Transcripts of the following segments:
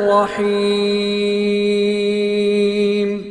الرحیم۔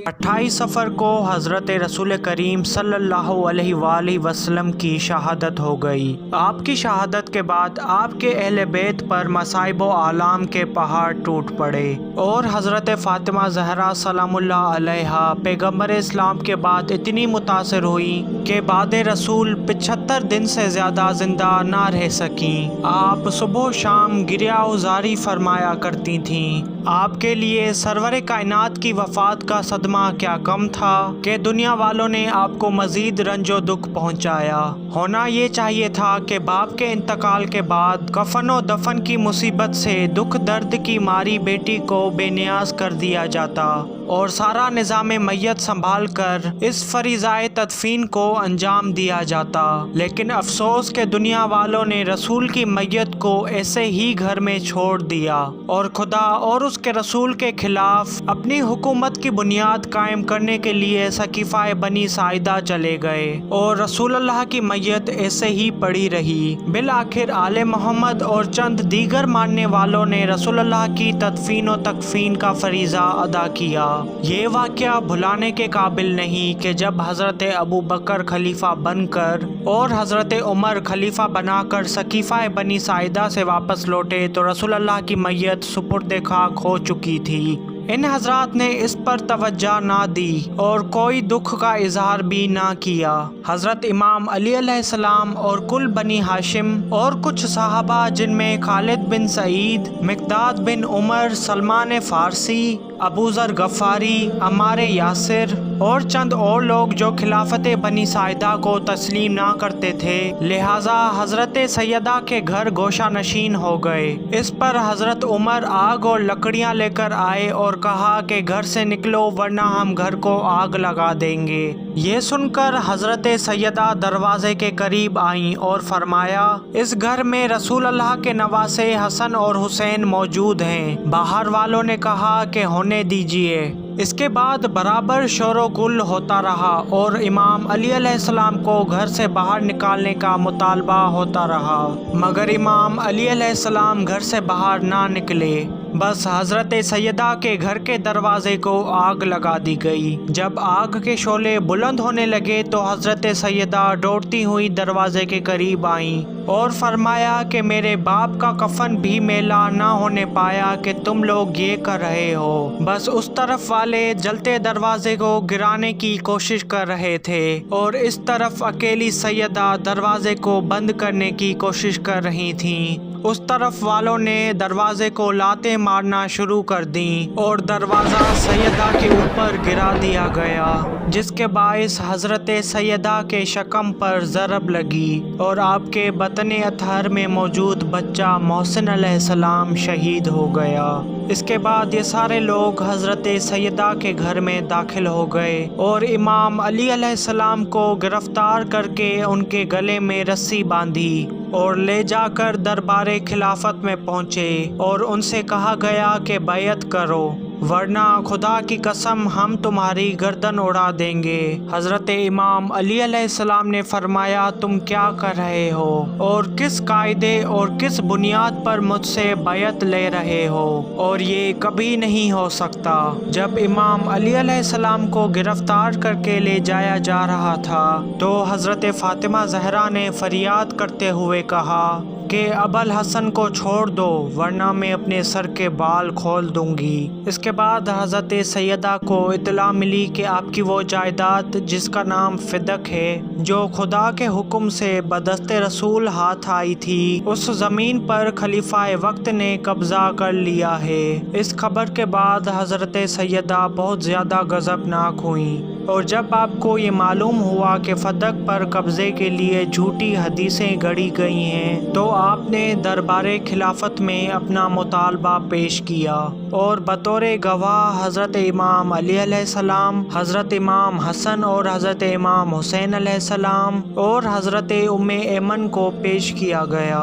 28 سفر کو حضرت رسول کریم صلی اللہ علیہ وآلہ وسلم کی شہادت ہو گئی۔ آپ کی شہادت کے بعد آپ کے اہل بیت پر مصائب و آلام کے پہاڑ ٹوٹ پڑے، اور حضرت فاطمہ زہرا سلام اللہ علیہا پیغمبر اسلام کے بعد اتنی متاثر ہوئی کہ بعد رسول 75 دن سے زیادہ زندہ نہ رہ سکیں۔ آپ صبح و شام گریہ وزاری فرمایا کرتی تھیں۔ آپ کے لیے سرور کائنات کی وفات کا صدمہ کیا کم تھا کہ دنیا والوں نے آپ کو مزید رنج و دکھ پہنچایا۔ ہونا یہ چاہیے تھا کہ باپ کے انتقال کے بعد کفن و دفن کی مصیبت سے دکھ درد کی ماری بیٹی کو بے نیاز کر دیا جاتا اور سارا نظام میت سنبھال کر اس فریضہ تدفین کو انجام دیا جاتا، لیکن افسوس کہ دنیا والوں نے رسول کی میت کو ایسے ہی گھر میں چھوڑ دیا اور خدا اور اس کے رسول کے خلاف اپنی حکومت کی بنیاد قائم کرنے کے لیے سقیفہ بنی ساعدہ چلے گئے، اور رسول اللہ کی میت ایسے ہی پڑی رہی۔ بالآخر آل محمد اور چند دیگر ماننے والوں نے رسول اللہ کی تدفین و تکفین کا فریضہ ادا کیا۔ یہ واقعہ بھلانے کے قابل نہیں کہ جب حضرت ابو بکر خلیفہ بن کر اور حضرت عمر خلیفہ بنا کر سقیفہ بنی ساعدہ سے واپس لوٹے تو رسول اللہ کی میت سپرد خاک ہو چکی تھی۔ ان حضرات نے اس پر توجہ نہ دی اور کوئی دکھ کا اظہار بھی نہ کیا۔ حضرت امام علی علیہ السلام اور کل بنی ہاشم اور کچھ صحابہ جن میں خالد بن سعید، مقداد بن عمر، سلمان فارسی، ابو ذر غفاری، عمار یاسر اور چند اور لوگ جو خلافت بنی ساعدہ کو تسلیم نہ کرتے تھے، لہٰذا حضرت سیدہ کے گھر گوشہ نشین ہو گئے۔ اس پر حضرت عمر آگ اور لکڑیاں لے کر آئے اور کہا کہ گھر سے نکلو ورنہ ہم گھر کو آگ لگا دیں گے۔ یہ سن کر حضرت سیدہ دروازے کے قریب آئیں اور فرمایا، اس گھر میں رسول اللہ کے نواسے حسن اور حسین موجود ہیں۔ باہر والوں نے کہا کہ ہونے دیجیے۔ اس کے بعد برابر شور و گل ہوتا رہا اور امام علی علیہ السلام کو گھر سے باہر نکالنے کا مطالبہ ہوتا رہا، مگر امام علی علیہ السلام گھر سے باہر نہ نکلے۔ بس حضرت سیدہ کے گھر کے دروازے کو آگ لگا دی گئی۔ جب آگ کے شعلے بلند ہونے لگے تو حضرت سیدہ دوڑتی ہوئی دروازے کے قریب آئیں اور فرمایا کہ میرے باپ کا کفن بھی میلا نہ ہونے پایا کہ تم لوگ یہ کر رہے ہو۔ بس اس طرف والے جلتے دروازے کو گرانے کی کوشش کر رہے تھے اور اس طرف اکیلی سیدہ دروازے کو بند کرنے کی کوشش کر رہی تھیں۔ اس طرف والوں نے دروازے کو لاتیں مارنا شروع کر دیں اور دروازہ سیدہ کے اوپر گرا دیا گیا، جس کے باعث حضرت سیدہ کے شکم پر ضرب لگی اور آپ کے بطن اطہر میں موجود بچہ محسن علیہ السلام شہید ہو گیا۔ اس کے بعد یہ سارے لوگ حضرت سیدہ کے گھر میں داخل ہو گئے اور امام علی علیہ السلام کو گرفتار کر کے ان کے گلے میں رسی باندھی اور لے جا کر دربار خلافت میں پہنچے اور ان سے کہا گیا کہ بیعت کرو ورنہ خدا کی قسم ہم تمہاری گردن اڑا دیں گے۔ حضرت امام علی علیہ السلام نے فرمایا، تم کیا کر رہے ہو اور کس قاعدے اور کس بنیاد پر مجھ سے بیعت لے رہے ہو، اور یہ کبھی نہیں ہو سکتا۔ جب امام علی علیہ السلام کو گرفتار کر کے لے جایا جا رہا تھا تو حضرت فاطمہ زہرا نے فریاد کرتے ہوئے کہا کہ ابا الحسن کو چھوڑ دو ورنہ میں اپنے سر کے بال کھول دوں گی۔ اس کے بعد حضرت سیدہ کو اطلاع ملی کہ آپ کی وہ جائیداد جس کا نام فدق ہے، جو خدا کے حکم سے بدست رسول ہاتھ آئی تھی، اس زمین پر خلیفہ وقت نے قبضہ کر لیا ہے۔ اس خبر کے بعد حضرت سیدہ بہت زیادہ غضبناک ہوئیں، اور جب آپ کو یہ معلوم ہوا کہ فدق پر قبضے کے لیے جھوٹی حدیثیں گڑھی گئی ہیں تو آپ نے دربار خلافت میں اپنا مطالبہ پیش کیا اور بطور گواہ حضرت امام علی علیہ السلام، حضرت امام حسن اور حضرت امام حسین علیہ السلام اور حضرت ام ایمن کو پیش کیا گیا۔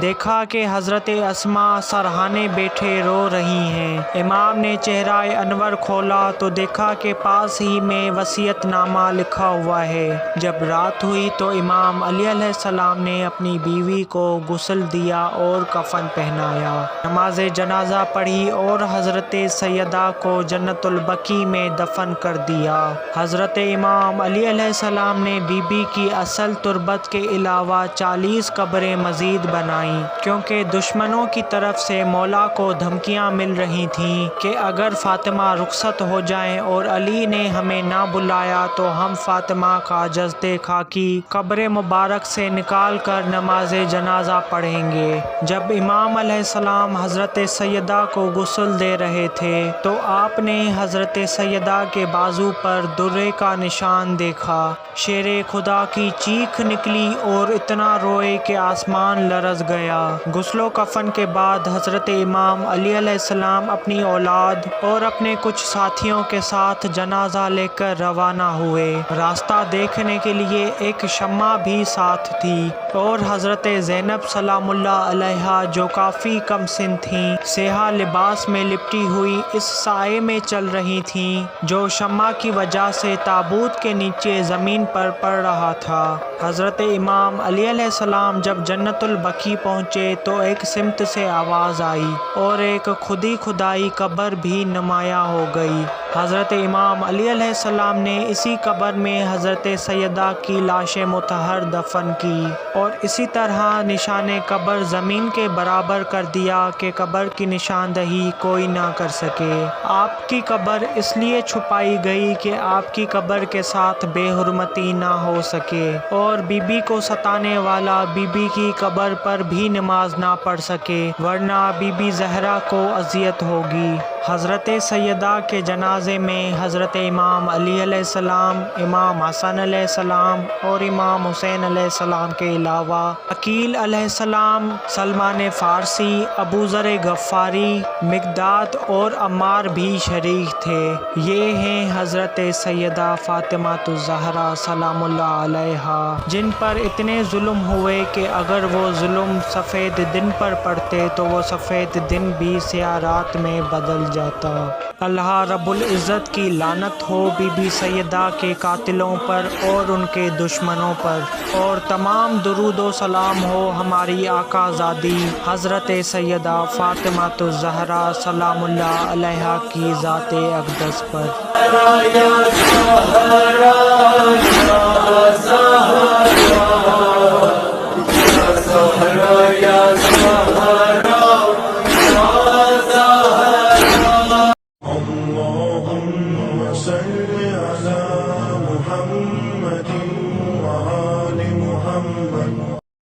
دیکھا کہ حضرت اسما سرہانے بیٹھے رو رہی ہیں۔ امام نے چہرہ انور کھولا تو دیکھا کہ پاس ہی میں وصیت نامہ لکھا ہوا ہے۔ جب رات ہوئی تو امام علیہ السلام نے اپنی بیوی کو غسل دیا اور کفن پہنایا، نماز جنازہ پڑھی اور حضرت سیدہ کو جنت البقیع میں دفن کر دیا۔ حضرت امام علیہ السلام نے بی بی کی اصل تربت کے علاوہ 40 قبریں مزید بنائیں، کیونکہ دشمنوں کی طرف سے مولا کو دھمکیاں مل رہی تھیں کہ اگر فاطمہ رخصت ہو جائیں اور علی نے ہمیں نہ بلایا تو ہم فاطمہ کا جسد خاکی قبر مبارک سے نکال کر نماز جنازہ پڑھیں گے۔ جب امام علیہ السلام حضرت سیدہ کو غسل دے رہے تھے تو آپ نے حضرت سیدہ کے بازو پر درے کا نشان دیکھا۔ شیر خدا کی چیخ نکلی اور اتنا روئے کہ آسمان لرز گیا۔ غسل و کفن کے بعد حضرت امام علی علیہ السلام اپنی اولاد اور اپنے کچھ ساتھیوں کے ساتھ جنازہ لے کر روانہ ہوئے۔ راستہ دیکھنے کے لیے ایک شمع بھی ساتھ تھی اور حضرت زینب سلام اللہ علیہا جو کافی کم سن تھیں، سیاہ لباس میں لپٹی ہوئی اس سائے میں چل رہی تھیں جو شمع کی وجہ سے تابوت کے نیچے زمین پر پڑ رہا تھا۔ حضرت امام علی علیہ السلام جب جنت البقیع پہنچے تو ایک سمت سے آواز آئی اور ایک خودی کھدائی قبر بھی نمایاں ہو گئی۔ حضرت امام علی علیہ السلام نے اسی قبر میں حضرت سیدہ کی لاش مطہر دفن کی اور اسی طرح نشان قبر زمین کے برابر کر دیا کہ قبر کی نشاندہی کوئی نہ کر سکے۔ آپ کی قبر اس لیے چھپائی گئی کہ آپ کی قبر کے ساتھ بے حرمتی نہ ہو سکے اور بی بی کو ستانے والا بی بی کی قبر پر بھی نماز نہ پڑھ سکے، ورنہ بی بی زہرا کو اذیت ہوگی۔ حضرت سیدہ کے جنازے میں حضرت امام علی علیہ السلام، امام حسن علیہ السلام اور امام حسین علیہ السلام کے علاوہ عقیل علیہ السلام، سلمان فارسی، ابو ذر غفاری، مقداد اور عمار بھی شریک تھے۔ یہ ہیں حضرت سیدہ فاطمہ الزہرا سلام اللہ علیہا، جن پر اتنے ظلم ہوئے کہ اگر وہ ظلم سفید دن پر پڑتے تو وہ سفید دن بھی سیاہ رات میں بدل جاتا۔ اللہ رب العزت کی لعنت ہو بی بی سیدہ کے قاتلوں پر اور ان کے دشمنوں پر، اور تمام درود و سلام ہو ہماری آقا زادی حضرت سیدہ فاطمہ الزہرا سلام اللہ علیہا کی ذات اقدس پر۔ اللهم صل على محمد